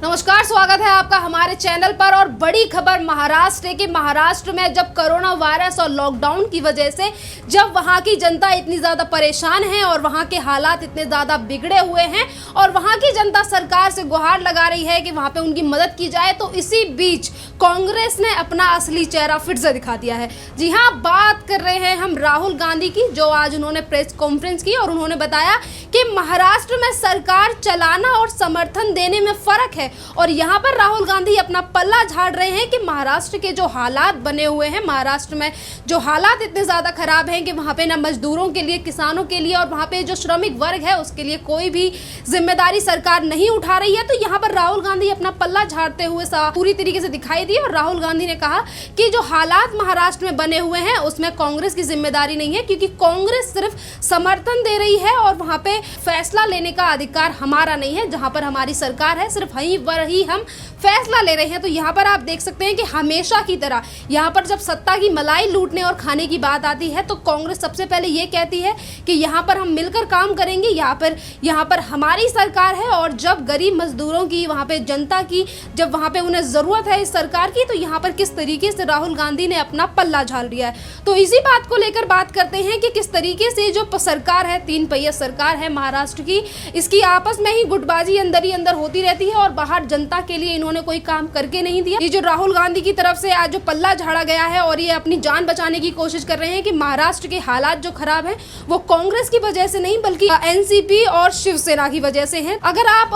नमस्कार, स्वागत है आपका हमारे चैनल पर। और बड़ी खबर महाराष्ट्र के महाराष्ट्र में जब कोरोना वायरस और लॉकडाउन की वजह से जब वहां की जनता इतनी ज्यादा परेशान है और वहां के हालात इतने ज्यादा बिगड़े हुए हैं और वहां की जनता सरकार से गुहार लगा रही है कि वहां पे उनकी मदद की जाए, तो इसी बीच कांग्रेस ने अपना असली चेहरा फिर से दिखा दिया है। जी हाँ, बात कर रहे हैं हम राहुल गांधी की, जो आज उन्होंने प्रेस कॉन्फ्रेंस की और उन्होंने बताया कि महाराष्ट्र में सरकार चलाना और समर्थन देने में फर्क है। और यहाँ पर राहुल गांधी अपना पल्ला झाड़ रहे हैं कि महाराष्ट्र के जो हालात बने हुए हैं, महाराष्ट्र में जो हालात इतने ज्यादा खराब हैं कि वहाँ पे ना मजदूरों के लिए, किसानों के लिए और वहाँ पे जो श्रमिक वर्ग है उसके लिए कोई भी जिम्मेदारी सरकार नहीं उठा रही है। तो यहाँ पर राहुल गांधी अपना पल्ला झाड़ते हुए पूरी तरीके से दिखाई दी और राहुल गांधी ने कहा कि जो हालात महाराष्ट्र में बने हुए हैं उसमें कांग्रेस की जिम्मेदारी नहीं है, क्योंकि कांग्रेस सिर्फ समर्थन दे रही है और वहाँ पे फैसला लेने का अधिकार हमारा नहीं है। जहाँ पर हमारी सरकार है सिर्फ वही हम फैसला ले रहे हैं। तो यहाँ पर आप देख सकते हैं कि हमेशा की तरह यहाँ पर जब सत्ता की मलाई लूटने और खाने की बात आती है तो कांग्रेस सबसे पहले ये कहती है कि यहाँ पर हम मिलकर काम करेंगे, यहाँ पर हमारी सरकार है। और जब गरीब मजदूरों की, वहाँ पे जनता की, जब वहाँ पे उन्हें जरूरत है इस सरकार की, तो यहाँ पर किस तरीके से राहुल गांधी ने अपना पल्ला झाड़ दिया है। तो इसी बात को लेकर बात करते हैं कि किस तरीके से जो सरकार है, 3 पहिया सरकार है महाराष्ट्र की, इसकी आपस में ही गुटबाजी अंदर ही अंदर होती रहती है और बाहर जनता के लिए इन्होंने कोई काम करके नहीं दिया। ये जो राहुल गांधी की तरफ से आज जो पल्ला झाड़ा गया है और ये अपनी जान बचाने की कोशिश कर रहे हैं कि महाराष्ट्र के हालात जो खराब हैं वो कांग्रेस की वजह से नहीं बल्कि एनसीपी और शिवसेना की वजह से हैं। अगर आप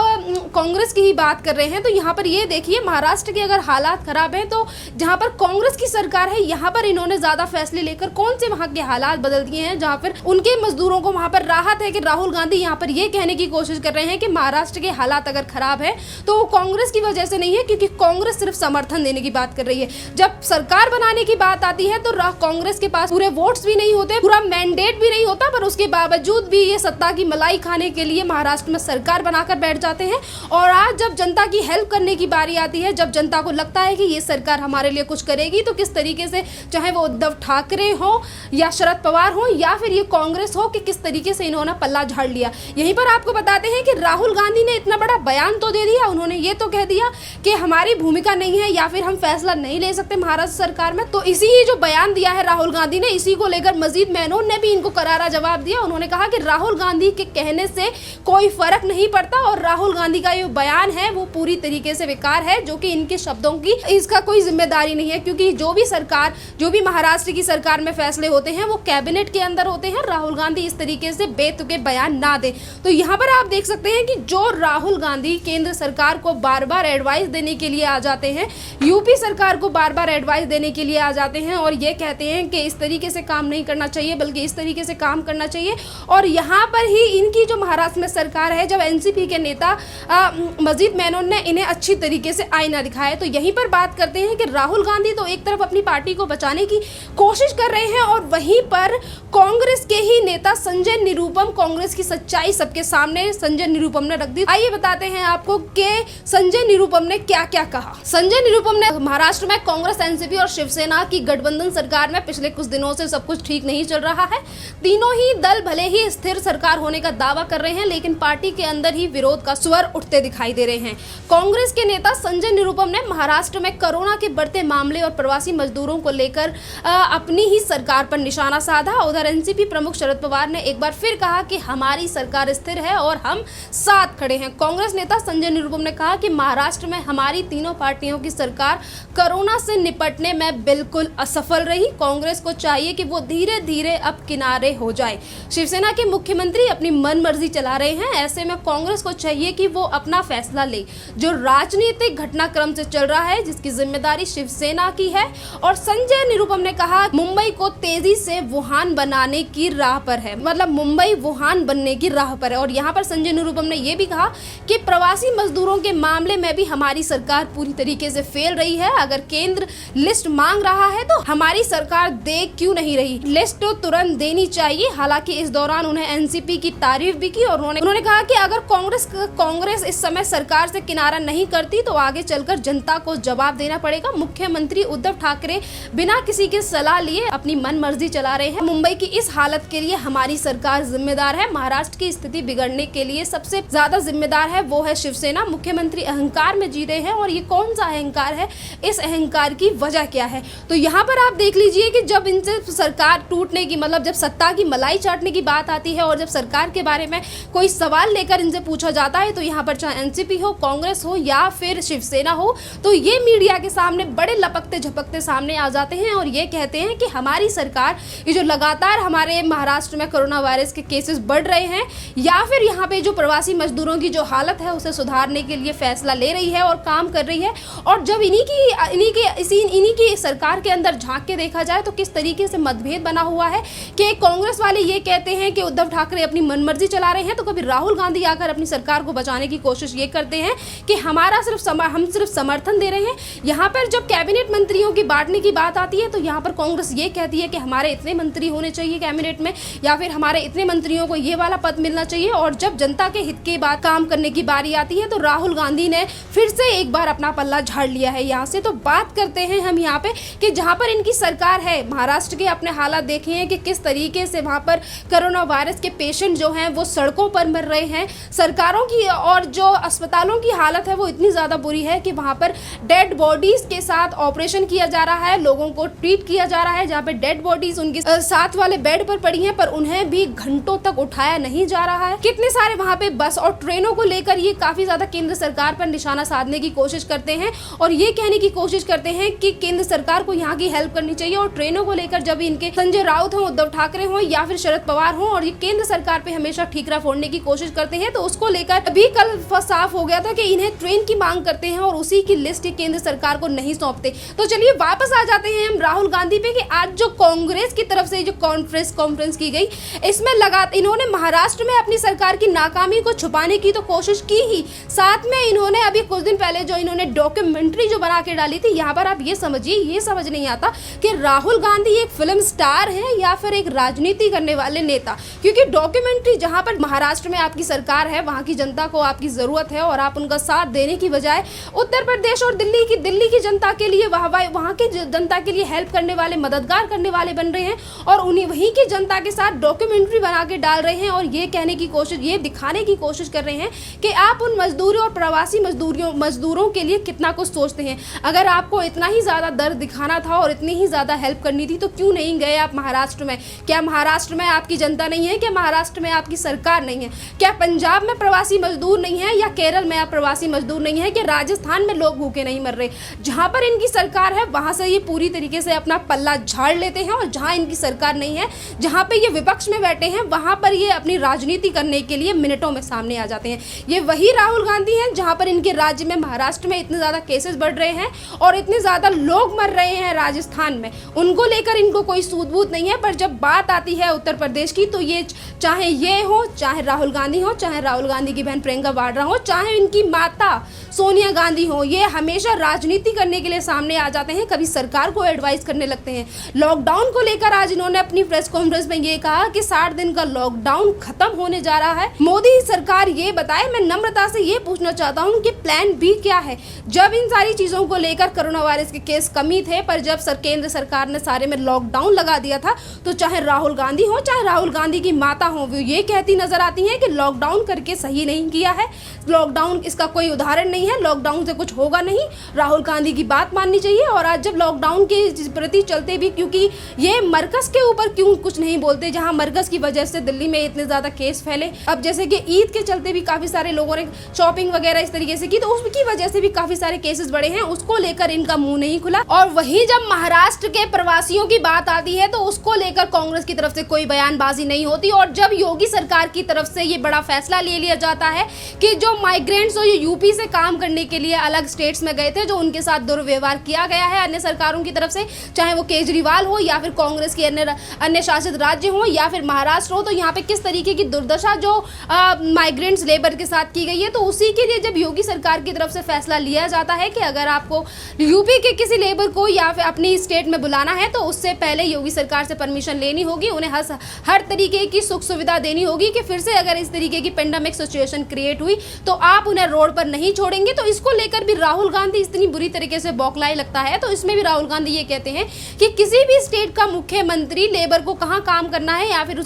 कांग्रेस की ही बात कर रहे हैं तो यहाँ पर ये देखिए, महाराष्ट्र के अगर हालात खराब हैं तो जहाँ पर कांग्रेस की सरकार है यहाँ पर इन्होंने ज्यादा फैसले लेकर कौन से वहाँ के हालात बदल दिए हैं, जहाँ पर उनके मजदूरों को वहाँ पर राहत है। कि राहुल गांधी यहाँ पर ये कहने की कोशिश कर रहे हैं कि महाराष्ट्र के हालात अगर खराब है तो वो कांग्रेस की वजह से नहीं है, क्योंकि कांग्रेस सिर्फ समर्थन देने की बात कर रही है। जब सरकार बनाने की बात आती है तो कांग्रेस के पास पूरे वोट्स भी नहीं होते, पूरा मैंडेट भी नहीं होता, पर उसके बावजूद भी ये सत्ता की मलाई खाने के लिए महाराष्ट्र में सरकार बनाकर बैठ जाते हैं। और आज जब जनता की हेल्प करने की बारी आती है, जब जनता को लगता है कि ये सरकार हमारे लिए कुछ करेगी, तो किस तरीके से, चाहे वो उद्धव ठाकरे हो या शरद पवार हो या फिर ये कांग्रेस हो, कि किस तरीके से इन्होंने पल्ला झाड़ लिया। यहीं पर आपको बताते हैं कि राहुल गांधी ने इतना बड़ा बयान तो दे दिया, उन्होंने ये तो कह दिया कि हमारी भूमिका नहीं है या फिर हम फैसला नहीं ले सकते महाराष्ट्र सरकार में। तो इसी ही जो बयान दिया है राहुल गांधी ने, इसी को लेकर मजीद मेनन ने भी इनको करारा जवाब दिया। उन्होंने कहा कि राहुल गांधी के कहने से कोई फर्क नहीं पड़ता और राहुल गांधी का ये बयान है वो पूरी तरीके से बेकार है, जो कि इनके शब्दों की इसका कोई जिम्मेदारी नहीं है, क्योंकि जो भी महाराष्ट्र की सरकार में फैसले होते हैं वो कैबिनेट के अंदर होते हैं। राहुल गांधी इस तरीके से बेतुके बयान ना दे। तो यहाँ पर आप देख सकते हैं कि जो राहुल गांधी केंद्र सरकार को बार बार एडवाइस देने के लिए आ जाते हैं, यूपी सरकार को बार बार एडवाइस देने के लिए आ जाते हैं और ये कहते हैं कि इस तरीके से काम नहीं करना चाहिए बल्कि इस तरीके से काम करना चाहिए। और यहाँ पर ही इनकी जो महाराष्ट्र में सरकार है, जब एनसीपी के नेता मजीद मेनन ने इन्हें अच्छी तरीके से आईना दिखाया। तो यहीं पर बात करते हैं कि राहुल गांधी तो एक तरफ अपनी पार्टी को बचाने की कोशिश कर रहे हैं और वहीं पर कांग्रेस के ही नेता संजय निरुपम, कांग्रेस की सच्चाई सबके सामने संजय निरुपम ने रख दी। आइए बताते हैं आपको कि संजय निरुपम ने क्या क्या कहा। संजय निरुपम ने महाराष्ट्र में कांग्रेस, एनसीपी और शिवसेना की गठबंधन सरकार में पिछले कुछ दिनों से सब कुछ ठीक नहीं चल रहा है। तीनों ही दल भले ही स्थिर सरकार होने का दावा कर रहे हैं, लेकिन पार्टी के अंदर ही विरोध का स्वर उठते दिखाई दे रहे हैं। कांग्रेस के नेता संजय निरुपम ने महाराष्ट्र में कोरोना के बढ़ते मामले और प्रवासी मजदूरों को लेकर अपनी ही सरकार पर निशाना साधा। उधर एनसीपी प्रमुख शरद पवार ने एक बार फिर कहा कि हमारी सरकार स्थिर है और हम साथ खड़े हैं। कांग्रेस नेता संजय निरुपम ने कहा कि महाराष्ट्र में हमारी तीनों पार्टियों की सरकार कोरोना से निपटने में बिल्कुल असफल रही। कांग्रेस को चाहिए कि वो धीरे धीरे अब किनारे हो जाए। शिवसेना के मुख्यमंत्री अपनी मनमर्जी चला रहे हैं, ऐसे में कांग्रेस को चाहिए कि वो अपना फैसला ले। जो राजनीतिक घटनाक्रम से चल रहा है जिसकी जिम्मेदारी शिवसेना की है। और संजय निरुपम ने कहा मुंबई को तेजी से वुहान बनाने की राह पर है, मतलब मुंबई वुहान बनने की राह पर है। और यहाँ पर संजय निरुपम ने यह भी कहा कि प्रवासी मजदूरों के मामले में भी हमारी सरकार पूरी तरीके से फेल रही है। अगर केंद्र लिस्ट मांग रहा है तो हमारी सरकार दे क्यों नहीं रही, लिस्ट तो तुरंत देनी चाहिए। हालांकि इस दौरान उन्हें एनसीपी की तारीफ भी की और उन्होंने कहा कि अगर कांग्रेस इस समय सरकार से किनारा नहीं करती तो आगे चलकर जनता को जवाब देना पड़ेगा। मुख्यमंत्री उद्धव ठाकरे बिना किसी की सलाह लिए अपनी मनमर्जी चला रहे हैं। मुंबई की इस हालत के लिए हमारी सरकार जिम्मेदार है। महाराष्ट्र की स्थिति बिगड़ने के लिए सबसे ज्यादा जिम्मेदार है वो है शिवसेना। मुख्यमंत्री अहंकार में जी रहे हैं और ये कौन सा अहंकार है, इस अहंकार की वजह क्या है। तो यहाँ पर आप देख लीजिए कि जब इनसे सरकार टूटने की, मतलब जब सत्ता की मलाई चाटने की बात आती है और जब सरकार के बारे में कोई सवाल लेकर इनसे पूछा जाता है, तो यहाँ पर चाहे एनसीपी हो, कांग्रेस हो या फिर शिवसेना हो, तो ये मीडिया के सामने बड़े लपकते झपकते सामने आ जाते हैं और ये कहते हैं कि हमारी सरकार, ये जो लगातार हमारे महाराष्ट्र में कोरोना वायरस के केसेस बढ़ रहे हैं या फिर यहाँ पे जो प्रवासी मजदूरों की जो हालत है उसे सुधारने के लिए फैसला ले रही है और काम कर रही है। और जब इन्हीं की सरकार के अंदर झांक के देखा जाए तो किस तरीके से मतभेद बना हुआ है कि कांग्रेस वाले ये कहते हैं कि उद्धव ठाकरे अपनी मनमर्जी चला रहे हैं, तो कभी राहुल गांधी आकर अपनी सरकार को बचाने की कोशिश ये करते हैं कि हम सिर्फ समर्थन दे रहे हैं। यहाँ पर जब कैबिनेट मंत्रियों की बांटने की बात आती है तो यहाँ पर कांग्रेस ये कहती है कि हमारे इतने मंत्री होने चाहिए कैबिनेट में या फिर हमारे इतने मंत्रियों को ये वाला पद मिलना चाहिए। और जब जनता के हित की बात काम करने की बारी आती है तो राहुल गांधी ने फिर से एक बार अपना पल्ला झाड़ लिया है यहाँ से। तो बात करते हैं हम यहाँ पे कि जहाँ पर इनकी सरकार है, महाराष्ट्र के अपने हालात देखे हैं कि किस तरीके से वहाँ पर कोरोना वायरस के पेशेंट जो हैं वो सड़कों पर मर रहे हैं। सरकारों की और जो अस्पतालों की हालत है वो इतनी ज़्यादा बुरी है कि वहाँ पर डेड बॉडीज के साथ ऑपरेशन किया जा रहा है, लोगों को ट्रीट किया जा रहा है, जहाँ पे डेड बॉडीज उनके साथ वाले बेड पर पड़ी हैं पर उन्हें भी घंटों तक उठाया नहीं जा रहा है। कितने सारे वहाँ पे बस और ट्रेनों को लेकर ये काफी ज्यादा केंद्र सरकार पर निशाना साधने की कोशिश करते हैं और ये कहने की कोशिश करते हैं कि केंद्र सरकार को यहाँ की हेल्प करनी चाहिए। और ट्रेनों को लेकर जब इनके संजय राउत हो, उद्धव ठाकरे हो या फिर शरद पवार हो और ये केंद्र सरकार पे हमेशा ठीकरा फोड़ने की कोशिश करते हैं, तो उसको लेकर अभी कल साफ हो गया था कि इन्हें ट्रेन की मांग करते हैं और उसी की लिस्ट केंद्र सरकार को नहीं सौंपते। तो चलिए वापस आ जाते हैं हम राहुल गांधी पे कि आज जो कांग्रेस की तरफ से जो कॉन्फ्रेंस की गई, इसमें इन्होंने महाराष्ट्र में अपनी सरकार की नाकामी को छुपाने की तो कोशिश की ही, साथ में इन्होंने अभी कुछ दिन पहले जो इन्होंने डॉक्यूमेंट्री जो बना के डाली थी, यहाँ पर आप ये समझिए, ये समझ नहीं आता कि राहुल गांधी एक फिल्म स्टार है या फिर एक राजनीति करने वाले नेता। क्योंकि डॉक्यूमेंट्री जहाँ पर महाराष्ट्र में आपकी सरकार है, वहाँ की जनता को आपकी जरूरत है और आप उनका साथ देने की बजाय उत्तर प्रदेश और दिल्ली की जनता के लिए वहाँ की जनता के लिए हेल्प करने वाले, मददगार करने वाले बन रहे हैं और उन्हीं वहीं की जनता के साथ डॉक्यूमेंट्री बना के डाल रहे हैं और ये कहने की कोशिश, ये दिखाने की कोशिश कर रहे हैं कि आप उन मजदूरों और प्रवासी मजदूरों के लिए कितना कुछ सोचते हैं। अगर आपको इतना ही ज्यादा दर्द दिखाना था और इतनी ही ज्यादा हेल्प करनी थी तो क्यों नहीं गए आप महाराष्ट्र में? क्या महाराष्ट्र में आपकी जनता नहीं है? क्या महाराष्ट्र में आपकी सरकार नहीं है? क्या पंजाब में प्रवासी मजदूर नहीं है या केरल में आप प्रवासी मजदूर नहीं है? क्या राजस्थान में लोग भूखे नहीं मर रहे? जहां पर इनकी सरकार है वहां से ये पूरी तरीके से अपना पल्ला झाड़ लेते हैं और जहां इनकी सरकार नहीं है, जहां पे ये विपक्ष में बैठे हैं, वहां पर ये अपनी राजनीति करने के लिए मिनटों में सामने आ जाते हैं। ये वही राहुल गांधी हैं जहां पर इनके राज्य में, महाराष्ट्र में इतने ज्यादा केसेस बढ़ रहे हैं और इतने ज्यादा लोग मर रहे हैं राजस्थान में, उनको लेकर इनको कोई सूझबूझ नहीं है। पर जब बात आती है उत्तर प्रदेश की तो ये चाहे ये हो, चाहे राहुल गांधी हो, चाहे राहुल गांधी की बहन प्रियंका वाड्रा हो, चाहे इनकी माता सोनिया गांधी हो, ये हमेशा राजनीति करने के लिए सामने आ जाते हैं, कभी सरकार को एडवाइस करने लगते हैं। लॉकडाउन को लेकर आज इन्होंने अपनी प्रेस कॉन्फ्रेंस में ये कहा कि 60 दिन का लॉकडाउन खत्म होने जा रहा है, मोदी सरकार ये बताए। मैं नम्रता से ये पूछना चाहता हूँ कि प्लान बी क्या है? जब इन सारी चीजों को लेकर कोरोना वायरस के केस कमी थे, पर जब केंद्र सरकार ने सारे में लॉकडाउन लगा दिया था, तो चाहे राहुल गांधी हो, चाहे राहुल गांधी की माता हो, वो ये कहती नजर आती है कि लॉकडाउन करके सही नहीं किया है, लॉकडाउन इसका कोई उदाहरण नहीं है, लॉकडाउन से कुछ होगा नहीं, राहुल गांधी की बात माननी चाहिए। और आज जब लॉकडाउन के प्रति चलते भी, क्योंकि ये मरकज के ऊपर क्यों कुछ नहीं बोलते, जहां मरकज की वजह से दिल्ली में इतने ज्यादा केस फैले। अब जैसे कि ईद के चलते भी काफी सारे लोगों ने शॉपिंग वगैरह इस तरीके से की, तो उसकी वजह से भी काफी सारे केसेस बढ़े हैं, उसको लेकर इनका मुंह नहीं खुला। और वहीं जब महाराष्ट्र के प्रवासियों की बात आती है तो उसको लेकर कांग्रेस की तरफ से कोई बयानबाजी नहीं होती। और जब योगी सरकार की तरफ से ये बड़ा फैसला ले लिया जाता है कि जो माइग्रेंट्स और यूपी से काम करने के लिए अलग स्टेट्स में गए थे, जो उनके साथ दुर्व्यवहार किया गया है अन्य सरकारों की तरफ से, चाहे वो केजरीवाल हो या फिर कांग्रेस के अन्य शासित राज्य हो या फिर महाराष्ट्र हो, तो यहाँ पे किस तरीके की दुर्दशा जो माइग्रेंट्स लेबर के साथ की गई है, तो उसी के लिए जब योगी सरकार की तरफ से फैसला लिया जाता है कि अगर आपको यूपी के किसी लेबर को या फिर अपनी स्टेट में बुलाना है तो उससे पहले योगी सरकार से परमिशन लेनी होगी, उन्हें हर तरीके की सुख सुविधा देनी होगी कि फिर से अगर इस तरीके की पेंडेमिक सिचुएशन क्रिएट हुई तो आप उन्हें रोड पर नहीं छोड़ेंगे। तो इसको लेकर भी राहुल गांधी इतनी बुरी तरीके से बौखलाई लगता है। तो इसमें भी राहुल गांधी ये कहते हैं कि किसी भी स्टेट का मुख्यमंत्री लेबर को कहाँ काम करना है या फिर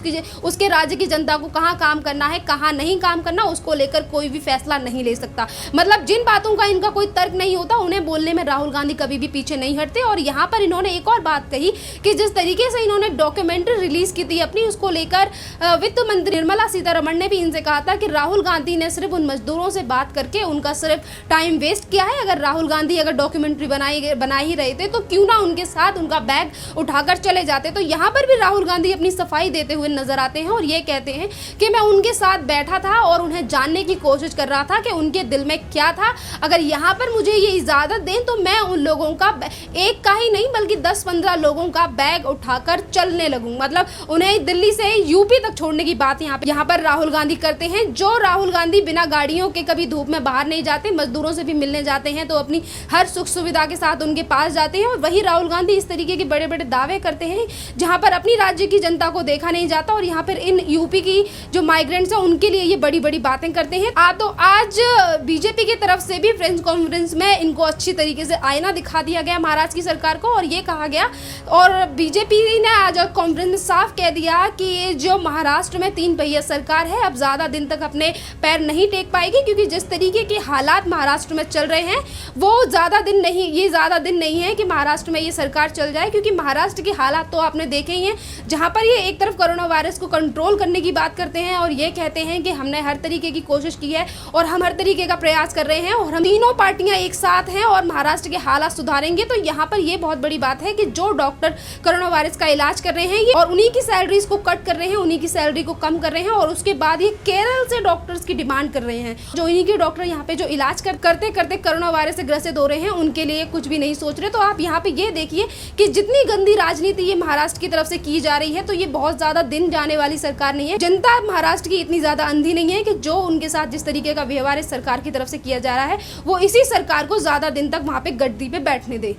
उसके राज्य की जनता को कहाँ काम करना है, कहाँ नहीं काम करना, उसको लेकर कोई भी फैसला नहीं ले सकता। मतलब जिन बातों का इनका कोई तर्क नहीं होता, उन्हें बोलने में राहुल गांधी कभी भी पीछे नहीं हटते। और यहाँ पर इन्होंने एक और बात कही कि जिस तरीके से इन्होंने डॉक्यूमेंट्री रिलीज की थी अपनी, उसको लेकर वित्त मंत्री निर्मला सीतारमण ने भी इनसे कहा था कि राहुल गांधी ने सिर्फ उन मजदूरों से बात करके उनका सिर्फ टाइम वेस्ट किया है। अगर राहुल गांधी अगर डॉक्यूमेंट्री बना ही रहे थे तो क्यों ना उनके साथ उनका बैग उठाकर चले जाते। तो यहाँ पर भी राहुल गांधी अपनी सफाई देते हुए नजर आते हैं और ये कहते हैं कि मैं उनके साथ बैठा था और उन्हें जानने की कोशिश कर रहा था कि उनके दिल में क्या था। अगर यहाँ पर मुझे ये इजाजत दें तो मैं उन लोगों का एक का ही नहीं बल्कि 10-15 लोगों का बैग उठाकर चलने लगूं। मतलब उन्हें दिल्ली से यूपी तक छोड़ने की बात यहाँ पर राहुल गांधी करते हैं। जो राहुल गांधी बिना गाड़ियों के कभी धूप में बाहर नहीं जाते, मजदूरों से भी मिलने जाते हैं तो अपनी हर सुख सुविधा के साथ उनके पास जाते हैं। और वही राहुल गांधी इस तरीके के बड़े बड़े दावे करते हैं जहां पर अपनी राज्य की जनता को देखा नहीं जाता और यहाँ पर इन यूपी की जो माइग्रेंट्स हैं उनके लिए ये बड़ी बड़ी बातें करते हैं। तो आज बीजेपी की तरफ से भी प्रेस कॉन्फ्रेंस में इनको अच्छी तरीके से आईना दिखा दिया गया महाराष्ट्र की सरकार को और ये कहा गया, और बीजेपी ने आज कॉन्फ्रेंस में साफ कह दिया कि जो महाराष्ट्र में 3 पहिया सरकार है अब ज्यादा दिन तक अपने पैर नहीं टेक पाएगी, क्योंकि जिस तरीके के हालात महाराष्ट्र में चल रहे हैं वो ज्यादा दिन नहीं है कि महाराष्ट्र में ये सरकार चल जाए। क्योंकि महाराष्ट्र के हालात तो आपने देखे ही हैं, जहां पर ये एक तरफ कोरोना वायरस को कंट्रोल करने की बात करते हैं और ये कहते हैं कि हमने हर तरीके की कोशिश की है और हम हर तरीके का प्रयास कर रहे हैं और हम तीनों पार्टियां एक साथ हैं और महाराष्ट्र के हालात सुधारेंगे। तो यहाँ पर ये बहुत बड़ी बात है कि जो डॉक्टर कोरोना वायरस का इलाज कर रहे हैं ये और उन्हीं की सैलरीज को कट कर रहे हैं, उन्हीं की सैलरी को कम कर रहे हैं और उसके बाद ये केरल से डॉक्टर्स की डिमांड कर रहे हैं। जो इन्हीं के डॉक्टर यहाँ पे जो इलाज करते करते कोरोना वायरस से ग्रसित हो रहे हैं उनके लिए कुछ भी नहीं सोच रहे। तो आप यहाँ पे ये देखिए कि जितनी गंदी राजनीति ये महाराष्ट्र की तरफ से की जा रही है तो ये बहुत ज्यादा दिन जाने वाली सरकार नहीं है। जनता महाराष्ट्र की इतनी ज्यादा अंधी नहीं है कि जो उनके साथ जिस तरीके का व्यवहार इस सरकार की तरफ से किया जा रहा है वो इसी सरकार को ज्यादा दिन तक वहां पे गद्दी पे बैठने दे।